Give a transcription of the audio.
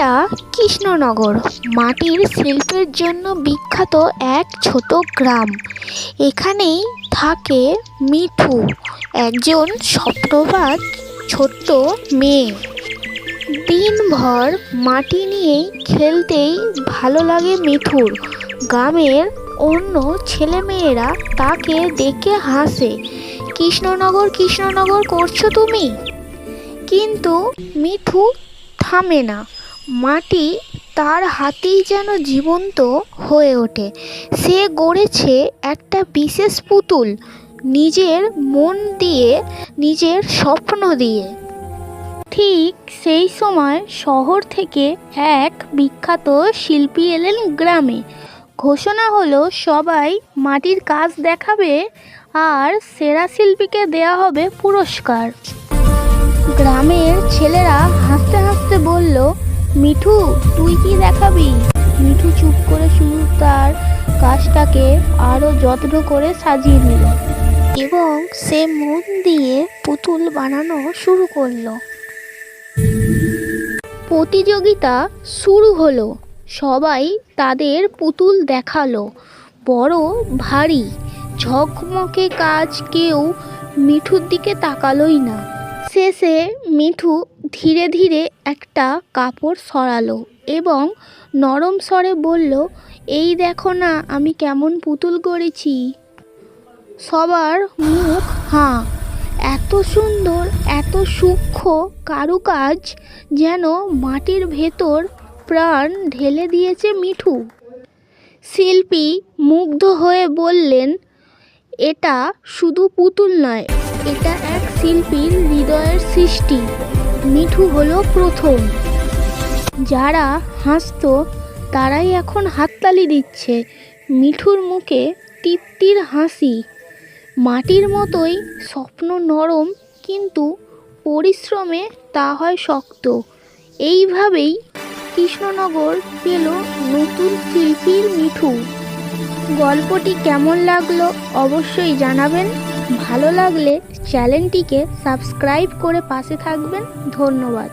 এটা কৃষ্ণনগর, মাটির শিল্পের জন্য বিখ্যাত এক ছোট গ্রাম। এখানেই থাকে মিঠু, একজন স্বপ্নবাজ ছোট্ট মেয়ে। দিনভর মাটি নিয়েই খেলতেই ভালো লাগে মিঠুর। গ্রামের অন্য ছেলেমেয়েরা তাকে দেখে হাসে, কৃষ্ণনগর কৃষ্ণনগর করছো তুমি। কিন্তু মিঠু থামে না। মাটি তার হাতেই যেন জীবন্ত হয়ে ওঠে। সে গড়েছে একটা বিশেষ পুতুল, নিজের মন দিয়ে, নিজের স্বপ্ন দিয়ে। ঠিক সেই সময় শহর থেকে এক বিখ্যাত শিল্পী এলেন গ্রামে। ঘোষণা হলো সবাই মাটির কাজ দেখাবে আর সেরা শিল্পীকে দেয়া হবে পুরস্কার। গ্রামের ছেলেরা হাসতে হাসতে বলল, মিঠু তুই কি দেখাবি? মিঠু চুপ করে শুধু তার কাজটাকে আরও যত্ন করে সাজিয়ে নিল এবং সে মন দিয়ে পুতুল বানানো শুরু করলো। প্রতিযোগিতা শুরু হলো। সবাই তাদের পুতুল দেখালো। বড় ভারী ঝকমকে কাজ, কেউ মিঠুর দিকে তাকালোই না। শেষে মিঠু ধীরে ধীরে একটা কাপড় সরালো এবং নরম স্বরে বলল, এই দেখো না আমি কেমন পুতুল গড়েছি। সবার মুখ হাঁ। এত সুন্দর, এত সূক্ষ্ম কারুকাজ, যেন মাটির ভেতর প্রাণ ঢেলে দিয়েছে মিঠু। শিল্পী মুগ্ধ হয়ে বললেন, এটা শুধু পুতুল নয়, এটা এক শিল্পীর হৃদয়ের সৃষ্টি। মিঠু হলো প্রথম। যারা হাসতো তারাই এখন হাততালি দিচ্ছে। মিঠুর মুখে তৃপ্তির হাসি। মাটির মতোই স্বপ্ন নরম, কিন্তু পরিশ্রমে তা হয় শক্ত। এইভাবেই কৃষ্ণনগর পেল নতুন শিল্পীর মিঠু। গল্পটি কেমন লাগলো অবশ্যই জানাবেন। ভালো লাগলে চ্যানেলটিকে সাবস্ক্রাইব করে পাশে থাকবেন। ধন্যবাদ।